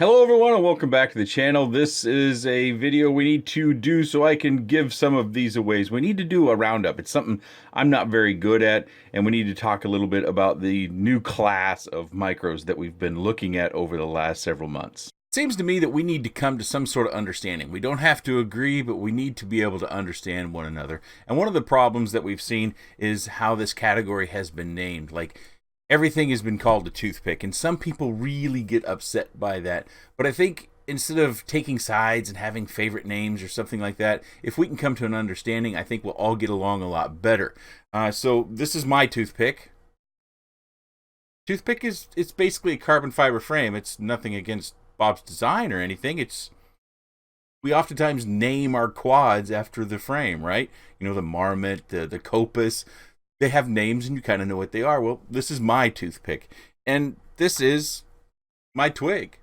Hello everyone and welcome back to the channel. This is a video we need to do so I can give some of these away. We need to do a roundup. It's something I'm not very good at, and we need to talk a little bit about the new class of micros that we've been looking at over the last several months. It seems to me that we need to come to some sort of understanding. We don't have to agree, but we need to be able to understand one another. And one of the problems that we've seen is how this category has been named. Like, everything has been called a toothpick, and some people really get upset by that. But I think instead of taking sides and having favorite names or something like that, if we can come to an understanding, I think we'll all get along a lot better. So this is my toothpick. Toothpick it's basically a carbon fiber frame. It's nothing against Bob's design or anything. We oftentimes name our quads after the frame, right? You know, the Marmot, the Copus. They have names and you kind of know what they are. Well, this is my toothpick, and this is my twig.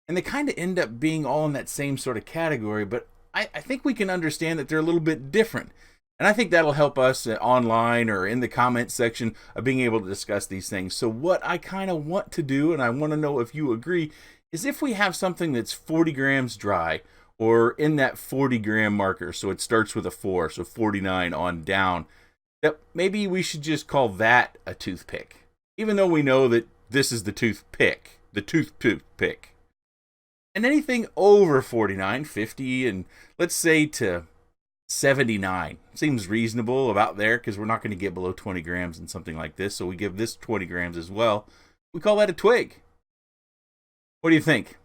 And they kind of end up being all in that same sort of category, but I think we can understand that they're a little bit different. And I think that'll help us online or in the comment section of being able to discuss these things. So what I kind of want to do, and I want to know if you agree, is if we have something that's 40 grams dry or in that 40 gram marker, so it starts with a 4, so 49 on down, that maybe we should just call that a toothpick, even though we know that this is the toothpick, the toothpick. And anything over 49, 50, and let's say to 79 seems reasonable about there, because we're not going to get below 20 grams in something like this, so we give this 20 grams as well. We call that a twig. What do you think?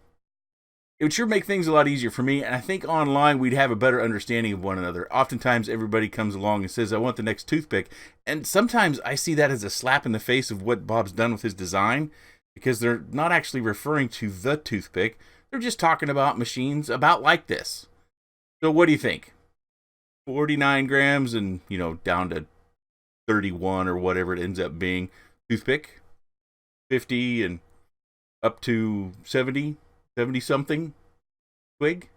It would sure make things a lot easier for me, and I think online we'd have a better understanding of one another. Oftentimes everybody comes along and says, I want the next toothpick, and sometimes I see that as a slap in the face of what Bob's done with his design, because they're not actually referring to the toothpick. They're just talking about machines about like this. So what do you think? 49 grams and, you know, down to 31 or whatever it ends up being. Toothpick? 50 and up to 70 something twig?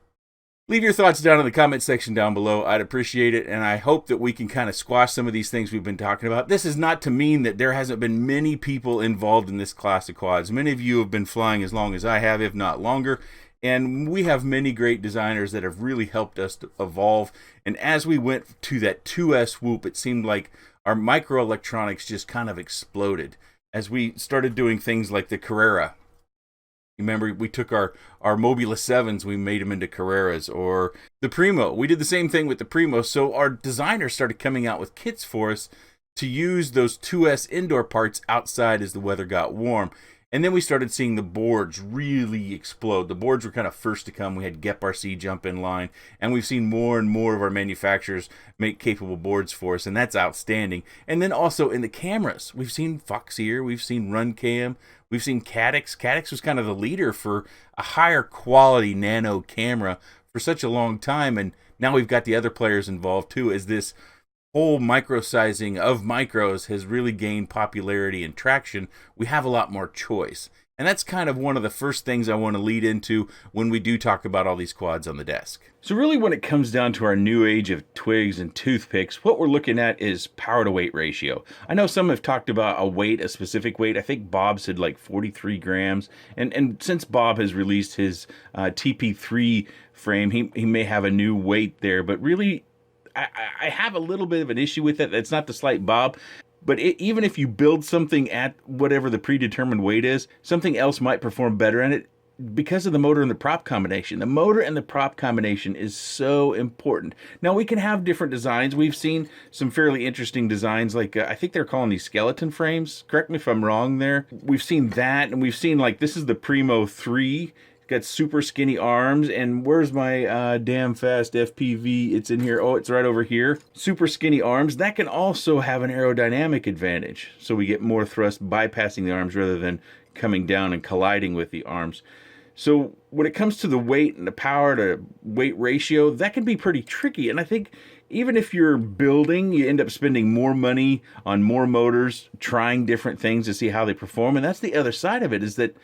Leave your thoughts down in the comment section down below. I'd appreciate it, and I hope that we can kind of squash some of these things we've been talking about. This is not to mean that there hasn't been many people involved in this class of quads. Many of you have been flying as long as I have, if not longer, and we have many great designers that have really helped us to evolve. And as we went to that 2S whoop, it seemed like our microelectronics just kind of exploded as we started doing things like the Carrera. Remember, we took our Mobula 7s, we made them into Carreras, or the Primo. We did the same thing with the Primo, so our designers started coming out with kits for us to use those 2S indoor parts outside as the weather got warm. And then we started seeing the boards really explode. The boards were kind of first to come. We had GEP-RC jump in line, and we've seen more and more of our manufacturers make capable boards for us, and that's outstanding. And then also in the cameras, we've seen Foxeer, we've seen RunCam, we've seen Caddx. Caddx was kind of the leader for a higher quality nano camera for such a long time, and now we've got the other players involved too, as this whole micro-sizing of micros has really gained popularity and traction. We have a lot more choice. And that's kind of one of the first things I want to lead into when we do talk about all these quads on the desk. So really when it comes down to our new age of twigs and toothpicks, what we're looking at is power to weight ratio. I know some have talked about a specific weight. I think Bob said like 43 grams. And since Bob has released his TP3 frame, he may have a new weight there. But really, I have a little bit of an issue with it. That's not to slight Bob, but even if you build something at whatever the predetermined weight is, something else might perform better in it because of the motor and the prop combination. The motor and the prop combination is so important. Now, we can have different designs. We've seen some fairly interesting designs, like I think they're calling these skeleton frames. Correct me if I'm wrong there. We've seen that, and we've seen, like, this is the Primo 3. Got super skinny arms, and where's my damn fast FPV? It's in here. Oh, it's right over here. Super skinny arms. That can also have an aerodynamic advantage, so we get more thrust bypassing the arms rather than coming down and colliding with the arms. So when it comes to the weight and the power to weight ratio, that can be pretty tricky. And I think even if you're building, you end up spending more money on more motors, trying different things to see how they perform. And that's the other side of it, is that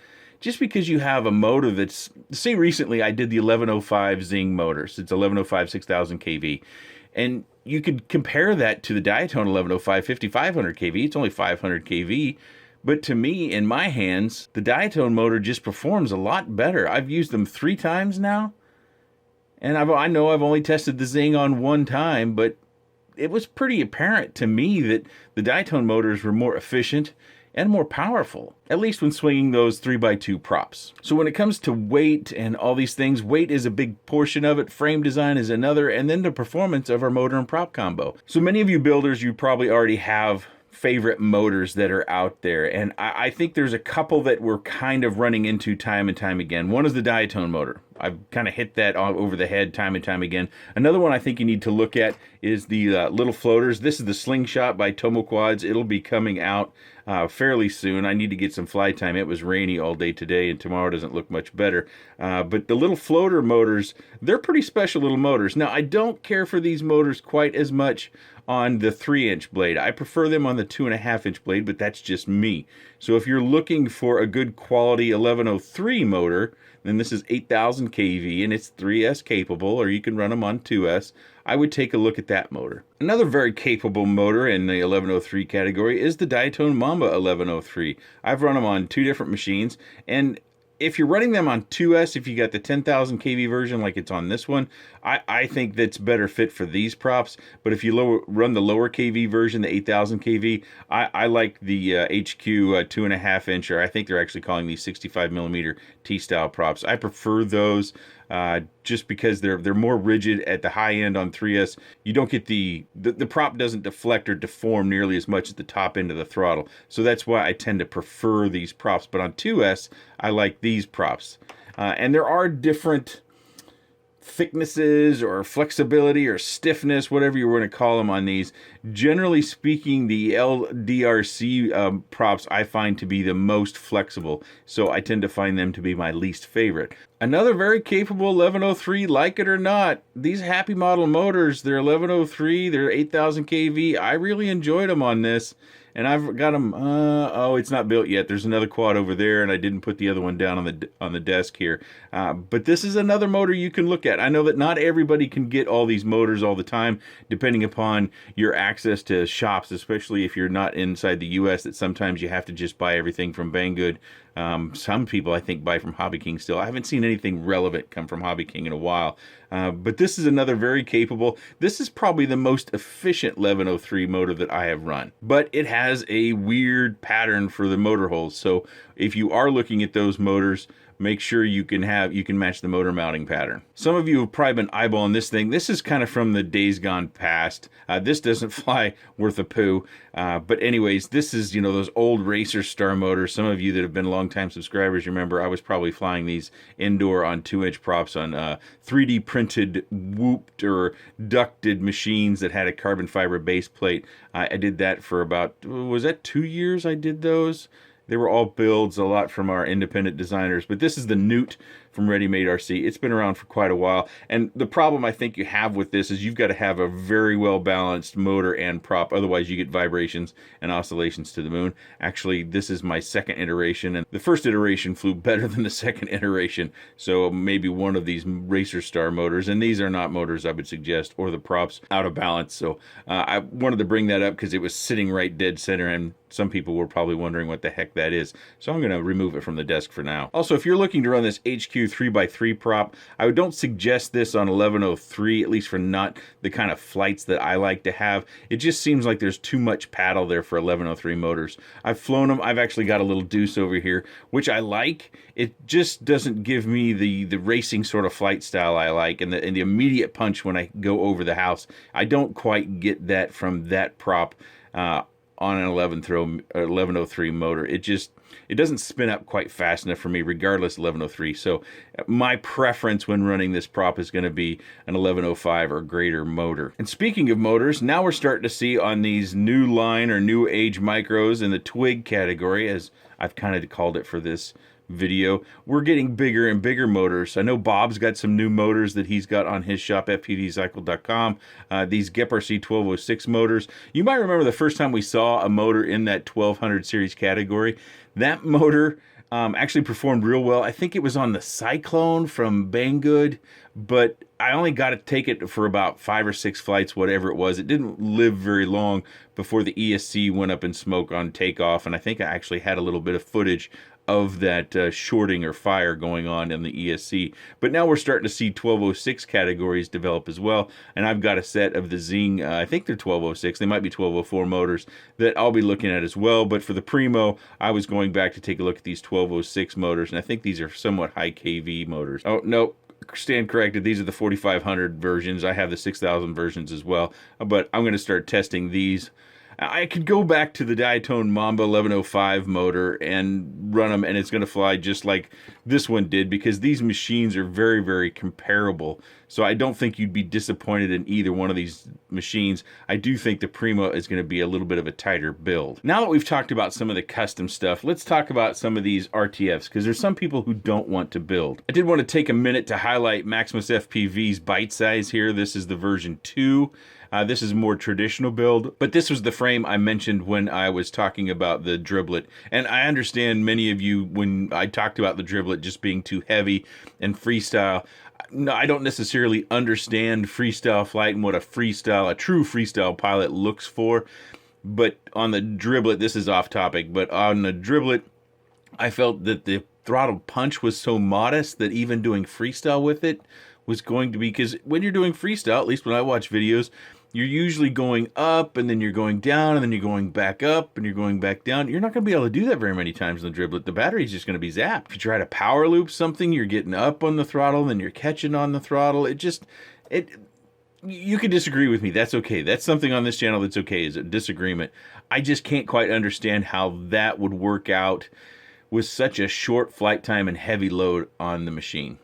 just because you have a motor that's, say recently I did the 1105 Zing motors. It's 1105 6000 kV. And you could compare that to the Diatone 1105 5500 kV. It's only 500 kV. But to me, in my hands, the diatone motor just performs a lot better. I've used them 3 times now, and I know I've only tested the Zing on 1 time, but it was pretty apparent to me that the diatone motors were more efficient and more powerful, at least when swinging those 3x2 props. So when it comes to weight and all these things, weight is a big portion of it, frame design is another, and then the performance of our motor and prop combo. So many of you builders, you probably already have favorite motors that are out there, and I think there's a couple that we're kind of running into time and time again. One is the diatone motor. I've kind of hit that all over the head time and time again. Another one I think you need to look at is the little floaters. This is the Slingshot by TomoQuads. It'll be coming out fairly soon. I need to get some fly time. It was rainy all day today, and tomorrow doesn't look much better. But the little floater motors, they're pretty special little motors. Now, I don't care for these motors quite as much on the 3-inch blade. I prefer them on the 2.5-inch blade, but that's just me. So if you're looking for a good quality 1103 motor, then this is 8,000 kV and it's 3S capable, or you can run them on 2S. I would take a look at that motor. Another very capable motor in the 1103 category is the Diatone Mamba 1103. I've run them on 2 different machines, and if you're running them on 2S, if you got the 10,000 kV version like it's on this one, I think that's better fit for these props. But if you run the lower kV version, the 8,000 kV, I like the HQ 2.5 inch, or I think they're actually calling these 65mm T-style props. I prefer those just because they're more rigid at the high end on 3S. You don't get the prop doesn't deflect or deform nearly as much at the top end of the throttle. So that's why I tend to prefer these props. But on 2S, I like these props. And there are different thicknesses or flexibility or stiffness, whatever you want to call them on these. Generally speaking, the AndyRC props I find to be the most flexible, so I tend to find them to be my least favorite. Another very capable 1103, like it or not, these Happy Model motors, they're 1103, they're 8,000 kV. I really enjoyed them on this. And I've got them, oh, it's not built yet. There's another quad over there, and I didn't put the other one down on the desk here. But this is another motor you can look at. I know that not everybody can get all these motors all the time, depending upon your access to shops, especially if you're not inside the U.S., that sometimes you have to just buy everything from Banggood. Some people, I think, buy from Hobby King still. I haven't seen anything relevant come from Hobby King in a while. But this is another very capable. This is probably the most efficient 1103 motor that I have run. But it has a weird pattern for the motor holes. So if you are looking at those motors, make sure you can match the motor mounting pattern. Some of you have probably been eyeballing this thing. This is kind of from the days gone past. This doesn't fly worth a poo. But anyways, this is, those old Racer Star motors. Some of you that have been longtime subscribers remember I was probably flying these indoor on 2-inch props on 3D printed whooped or ducted machines that had a carbon fiber base plate. I did that for about, was that 2 years I did those? They were all builds, a lot from our independent designers. But this is the Newt from Ready Made RC. It's been around for quite a while. And the problem I think you have with this is you've got to have a very well balanced motor and prop. Otherwise you get vibrations and oscillations to the moon. Actually, this is my second iteration, and the first iteration flew better than the second iteration. So maybe one of these Racer Star motors, and these are not motors I would suggest, or the props out of balance. So I wanted to bring that up because it was sitting right dead center, and some people were probably wondering what the heck that is. So I'm going to remove it from the desk for now. Also, if you're looking to run this HQ 3x3 prop, I don't suggest this on 1103, at least for not the kind of flights that I like to have. It just seems like there's too much paddle there for 1103 motors. I've flown them. I've actually got a little deuce over here, which I like. It just doesn't give me the racing sort of flight style I like, and the immediate punch when I go over the house. I don't quite get that from that prop on an 1103 motor. It doesn't spin up quite fast enough for me, regardless 1103. So my preference when running this prop is going to be an 1105 or greater motor. And speaking of motors, now we're starting to see on these new line or new age micros in the twig category, as I've kind of called it for this video, we're getting bigger and bigger motors. I know Bob's got some new motors that he's got on his shop, fpvcycle.com. These GEP-RC 1206 motors. You might remember the first time we saw a motor in that 1200 series category. That motor actually performed real well. I think it was on the Cyclone from Banggood, but I only got to take it for about 5 or 6 flights, whatever it was. It didn't live very long before the ESC went up in smoke on takeoff, and I think I actually had a little bit of footage of that shorting or fire going on in the ESC. But now we're starting to see 1206 categories develop as well, and I've got a set of the Zing, I think they're 1206, they might be 1204 motors that I'll be looking at as well. But for the Primo, I was going back to take a look at these 1206 motors, and I think these are somewhat high KV motors. Oh, no. Stand corrected, these are the 4500 versions. I have the 6000 versions as well, but I'm going to start testing these. I could go back to the Diatone Mamba 1105 motor and run them, and it's going to fly just like this one did, because these machines are very, very comparable. So I don't think you'd be disappointed in either one of these machines. I do think the Primo is going to be a little bit of a tighter build. Now that we've talked about some of the custom stuff, let's talk about some of these RTFs, because there's some people who don't want to build. I did want to take a minute to highlight Maximus FPV's bite size here. This is the version 2. This is a more traditional build, but this was the frame I mentioned when I was talking about the driblet. And I understand many of you, when I talked about the driblet just being too heavy and freestyle, no, I don't necessarily understand freestyle flight and what a true freestyle pilot looks for. But on the driblet, this is off topic, but on the driblet, I felt that the throttle punch was so modest that even doing freestyle with it was going to be, because when you're doing freestyle, at least when I watch videos, you're usually going up, and then you're going down, and then you're going back up, and you're going back down. You're not going to be able to do that very many times in the driblet. The battery's just going to be zapped. If you try to power loop something, you're getting up on the throttle, then you're catching on the throttle. You can disagree with me. That's okay. That's something on this channel that's okay, is a disagreement. I just can't quite understand how that would work out with such a short flight time and heavy load on the machine.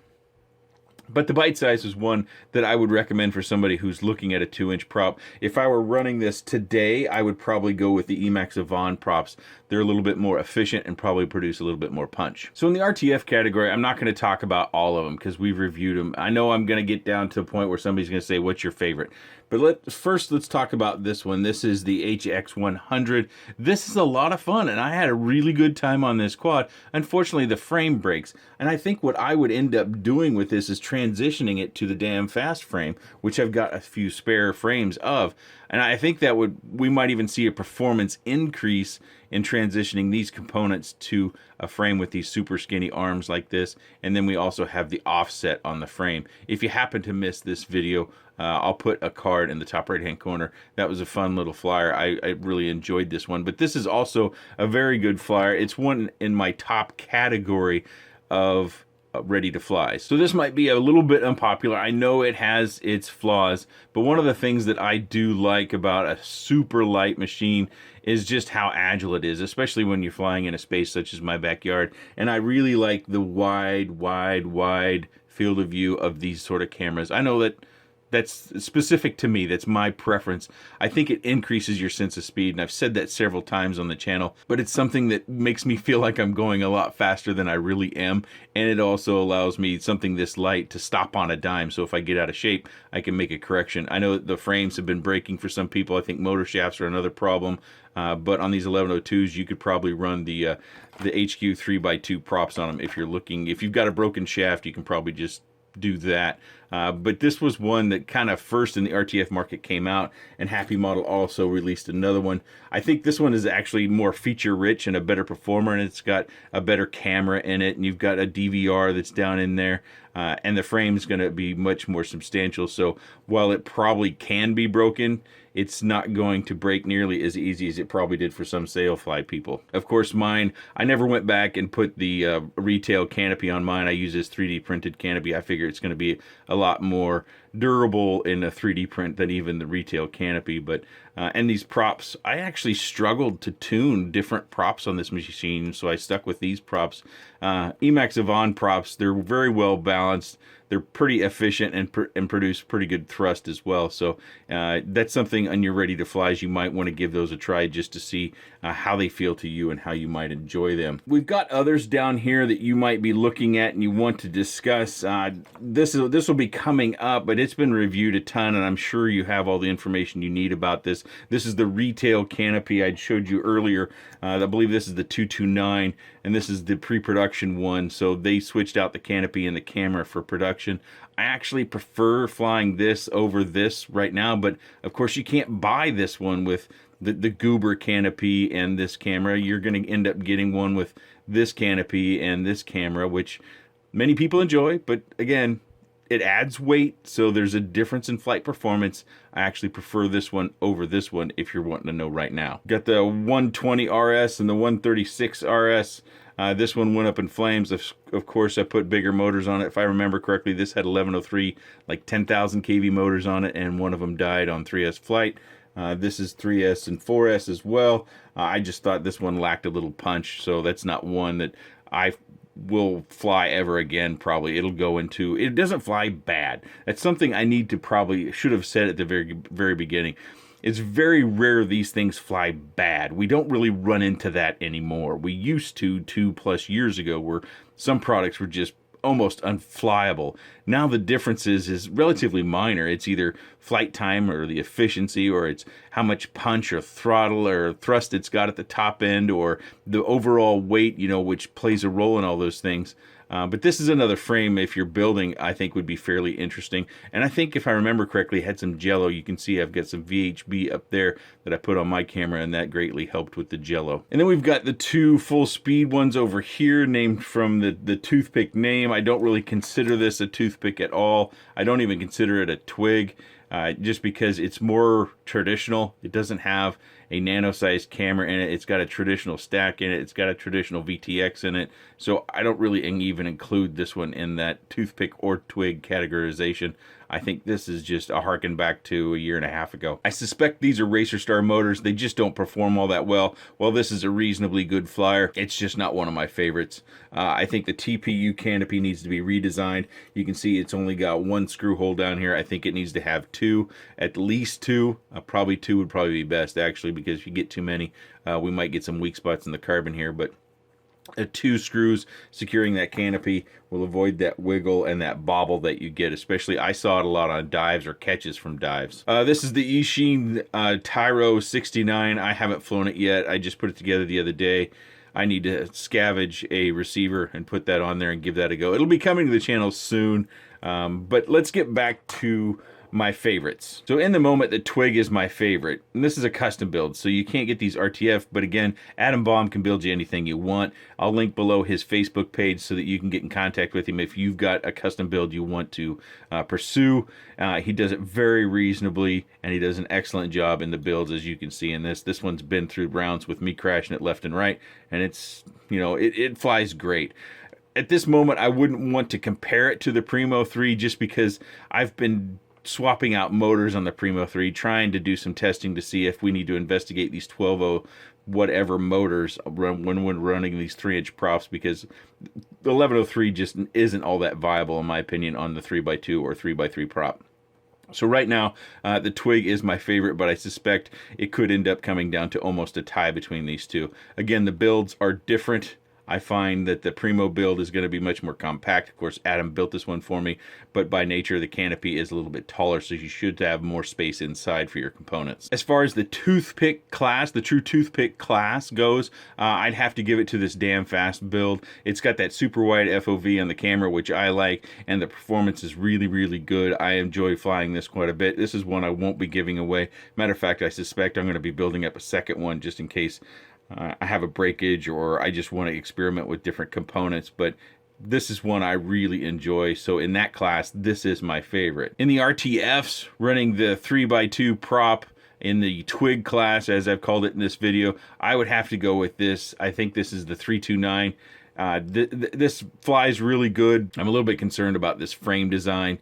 But the bite size is one that I would recommend for somebody who's looking at a 2-inch prop. If I were running this today, I would probably go with the Emax Avant props. They're a little bit more efficient and probably produce a little bit more punch. So in the RTF category, I'm not going to talk about all of them because we've reviewed them. I know I'm going to get down to a point where somebody's going to say, what's your favorite? But first, let's talk about this one. This is the HX100. This is a lot of fun, and I had a really good time on this quad. Unfortunately, the frame breaks, and I think what I would end up doing with this is transitioning it to the damn fast frame, which I've got a few spare frames of. And I think that we might even see a performance increase in transitioning these components to a frame with these super skinny arms like this. And then we also have the offset on the frame. If you happen to miss this video, I'll put a card in the top right hand corner. That was a fun little flyer. I really enjoyed this one, but this is also a very good flyer. It's one in my top category of ready to fly. So this might be a little bit unpopular. I know it has its flaws, but one of the things that I do like about a super light machine is just how agile it is, especially when you're flying in a space such as my backyard. And I really like the wide field of view of these sort of cameras. I know that's specific to me. That's my preference. I think it increases your sense of speed, and I've said that several times on the channel, but it's something that makes me feel like I'm going a lot faster than I really am, and it also allows me, something this light, to stop on a dime. So if I get out of shape, I can make a correction. I know that the frames have been breaking for some people. I think motor shafts are another problem, but on these 1102s, you could probably run the HQ 3x2 props on them if you're looking. If you've got a broken shaft, you can probably just do that. But this was one that kind of first in the RTF market came out, and Happy Model also released another one. I think this one is actually more feature rich and a better performer, and it's got a better camera in it, and you've got a DVR that's down in there, and the frame is going to be much more substantial. So while it probably can be broken, it's not going to break nearly as easy as it probably did for some sailfly people. Of course, mine, I never went back and put the retail canopy on mine. I use this 3D printed canopy. I figure it's going to be a lot more durable in a 3D print than even the retail canopy. But and these props, I actually struggled to tune different props on this machine, so I stuck with these props. Emax Avant props, they're very well balanced. They're pretty efficient and produce pretty good thrust as well. So that's something on your ready to flies, you might want to give those a try just to see how they feel to you and how you might enjoy them. We've got others down here that you might be looking at and you want to discuss. This will be coming up, but it's been reviewed a ton, and I'm sure you have all the information you need about this. This is the retail canopy I showed you earlier. I believe this is the 229. and this is the pre-production one, so they switched out the canopy and the camera for production. I actually prefer flying this over this right now, but of course you can't buy this one with the Goober canopy and this camera. You're going to end up getting one with this canopy and this camera, which many people enjoy, but again, it adds weight, so there's a difference in flight performance. I actually prefer this one over this one if you're wanting to know right now. Got the 120 RS and the 136 RS. This one went up in flames. Of course, I put bigger motors on it. If I remember correctly, this had 1103, like 10,000 kV motors on it, and one of them died on 3S flight. This is 3S and 4S as well. I just thought this one lacked a little punch, so that's not one that I will fly ever again. Probably it'll go into, it doesn't fly bad. That's something I need to probably should have said at the very beginning. It's very rare these things fly bad. We don't really run into that anymore. We used to 2+ years ago, where some products were just almost unflyable. Now the difference is relatively minor. It's either flight time or the efficiency, or it's how much punch or throttle or thrust it's got at the top end, or the overall weight, you know, which plays a role in all those things. But this is another frame, if you're building, I think would be fairly interesting. And I think, if I remember correctly, it had some jello. You can see I've got some VHB up there that I put on my camera, and that greatly helped with the jello. And then we've got the two full speed ones over here, named from the ToothPick name. I don't really consider this a ToothPick at all. I don't even consider it a twig. Just because it's more traditional. It doesn't have a nano-sized camera in it. It's got a traditional stack in it. It's got a traditional VTX in it. So I don't really even include this one in that ToothPick or twig categorization. I think this is just a harken back to a year and a half ago. I suspect these are Racer Star motors. They just don't perform all that well. While this is a reasonably good flyer, it's just not one of my favorites. I think the TPU canopy needs to be redesigned. You can see it's only got one screw hole down here. I think it needs to have two, at least two. Probably two would probably be best, actually, because if you get too many, we might get some weak spots in the carbon here. But two screws securing that canopy will avoid that wiggle and that bobble that you get. Especially, I saw it a lot on dives or catches from dives. This is the Eachine Tyro 69. I haven't flown it yet. I just put it together the other day. I need to scavenge a receiver and put that on there and give that a go. It'll be coming to the channel soon. But let's get back to my favorites. So in the moment, the Twig is my favorite, and this is a custom build, so you can't get these RTF, but again, Adam Baum can build you anything you want. I'll link below his Facebook page so that you can get in contact with him if you've got a custom build you want to pursue. He does it very reasonably, and he does an excellent job in the builds, as you can see in this. This one's been through rounds with me crashing it left and right, and it's, you know, it flies great. At this moment, I wouldn't want to compare it to the Primo 3 just because I've been swapping out motors on the Primo 3, trying to do some testing to see if we need to investigate these 12-0 whatever motors when we're running these 3-inch props, because the 1103 just isn't all that viable, in my opinion, on the 3x2 or 3x3 prop. So right now, the Twig is my favorite, but I suspect it could end up coming down to almost a tie between these two. Again, the builds are different. I find that the Primo build is going to be much more compact. Of course, Adam built this one for me, but by nature, the canopy is a little bit taller, so you should have more space inside for your components. As far as the ToothPick class, the true ToothPick class goes, I'd have to give it to this damn fast build. It's got that super wide FOV on the camera, which I like, and the performance is really, really good. I enjoy flying this quite a bit. This is one I won't be giving away. Matter of fact, I suspect I'm going to be building up a second one just in case I have a breakage or I just want to experiment with different components, but this is one I really enjoy. So in that class, this is my favorite. In the RTFs, running the 3x2 prop in the Twig class, as I've called it in this video, I would have to go with this. I think this is the 329. This flies really good. I'm a little bit concerned about this frame design.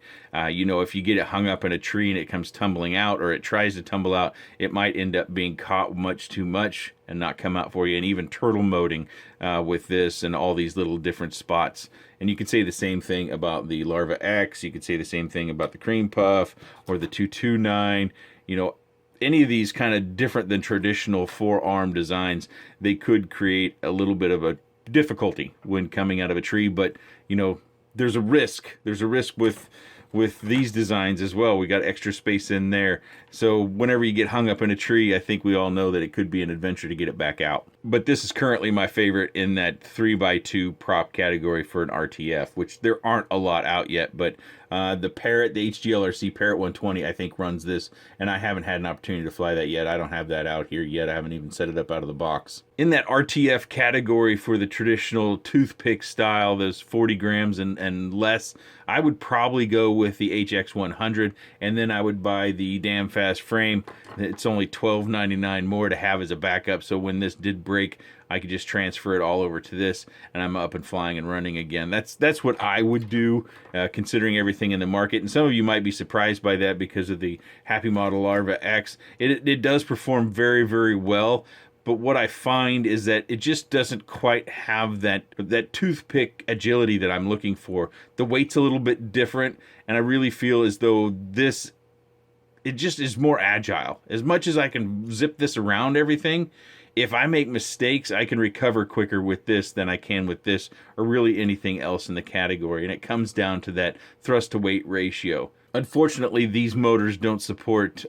You know, if you get it hung up in a tree and it comes tumbling out, or it tries to tumble out, it might end up being caught much too much and not come out for you. And even turtle moding with this and all these little different spots. And you could say the same thing about the Larva X. You could say the same thing about the Cream Puff or the 229. You know, any of these kind of different than traditional four-arm designs, they could create a little bit of a difficulty when coming out of a tree. But you know, there's a risk with with these designs as well. We got extra space in there. So whenever you get hung up in a tree, I think we all know that it could be an adventure to get it back out. But this is currently my favorite in that 3x2 prop category for an RTF, which there aren't a lot out yet, but the Parrot, the HGLRC Parrot 120, I think runs this, and I haven't had an opportunity to fly that yet. I don't have that out here yet. I haven't even set it up out of the box. In that RTF category for the traditional toothpick style, those 40 grams and less, I would probably go with the HX100, and then I would buy the damn fast frame. It's only $12.99 more to have as a backup, so when this did break, I could just transfer it all over to this, and I'm up and flying and running again. That's what I would do, considering everything in the market. And some of you might be surprised by that because of the Happy Model Larva X. It does perform very, very well. But what I find is that it just doesn't quite have that toothpick agility that I'm looking for. The weight's a little bit different, and I really feel as though it just is more agile. As much as I can zip this around everything, if I make mistakes, I can recover quicker with this than I can with this, or really anything else in the category. And it comes down to that thrust to weight ratio. Unfortunately, these motors don't support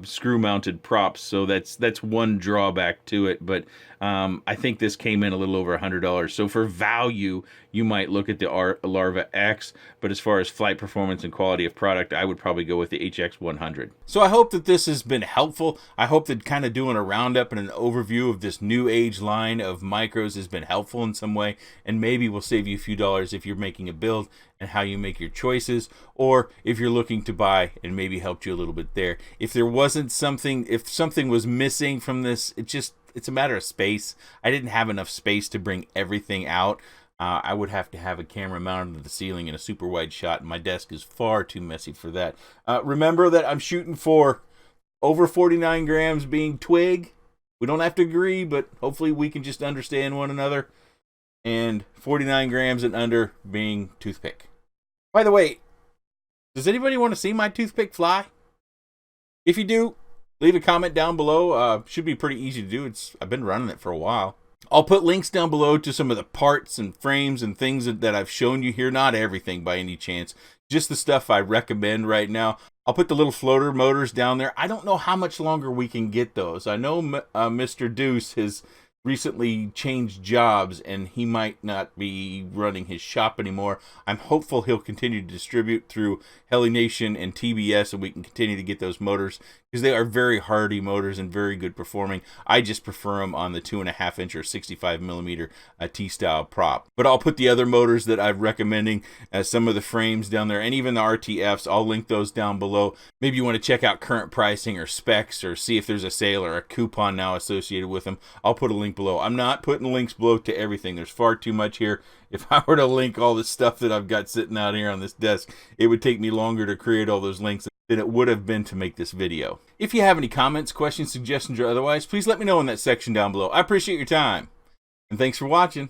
screw-mounted props, so that's one drawback to it. But I think this came in a little over $100. So for value, you might look at the Larva X, but as far as flight performance and quality of product, I would probably go with the HX100. So I hope that this has been helpful. I hope that kind of doing a roundup and an overview of this new age line of micros has been helpful in some way, and maybe will save you a few dollars if you're making a build and how you make your choices, or if you're looking to buy, and maybe helped you a little bit there. If there wasn't something, if something was missing from this, it's a matter of space. I didn't have enough space to bring everything out. I would have to have a camera mounted to the ceiling in a super wide shot, and my desk is far too messy for that. Remember that I'm shooting for over 49 grams being twig. We don't have to agree, but hopefully we can just understand one another. And 49 grams and under being toothpick. By the way, does anybody want to see my toothpick fly? If you do, leave a comment down below. Should be pretty easy to do. I've been running it for a while. I'll put links down below to some of the parts and frames and things that I've shown you here. Not everything by any chance, just the stuff I recommend right now. I'll put the little floater motors down there. I don't know how much longer we can get those. I know Mr. Deuce has recently changed jobs, and he might not be running his shop anymore. I'm hopeful he'll continue to distribute through Heli Nation and TBS, and we can continue to get those motors, because they are very hardy motors and very good performing. I just prefer them on the 2.5 inch or 65 millimeter T-style prop. But I'll put the other motors that I'm recommending, some of the frames down there, and even the RTFs. I'll link those down below. Maybe you want to check out current pricing or specs, or see if there's a sale or a coupon now associated with them. I'll put a link below. I'm not putting links below to everything. There's far too much here. If I were to link all the stuff that I've got sitting out here on this desk, it would take me longer to create all those links than it would have been to make this video. If you have any comments, questions, suggestions, or otherwise, please let me know in that section down below. I appreciate your time, and thanks for watching.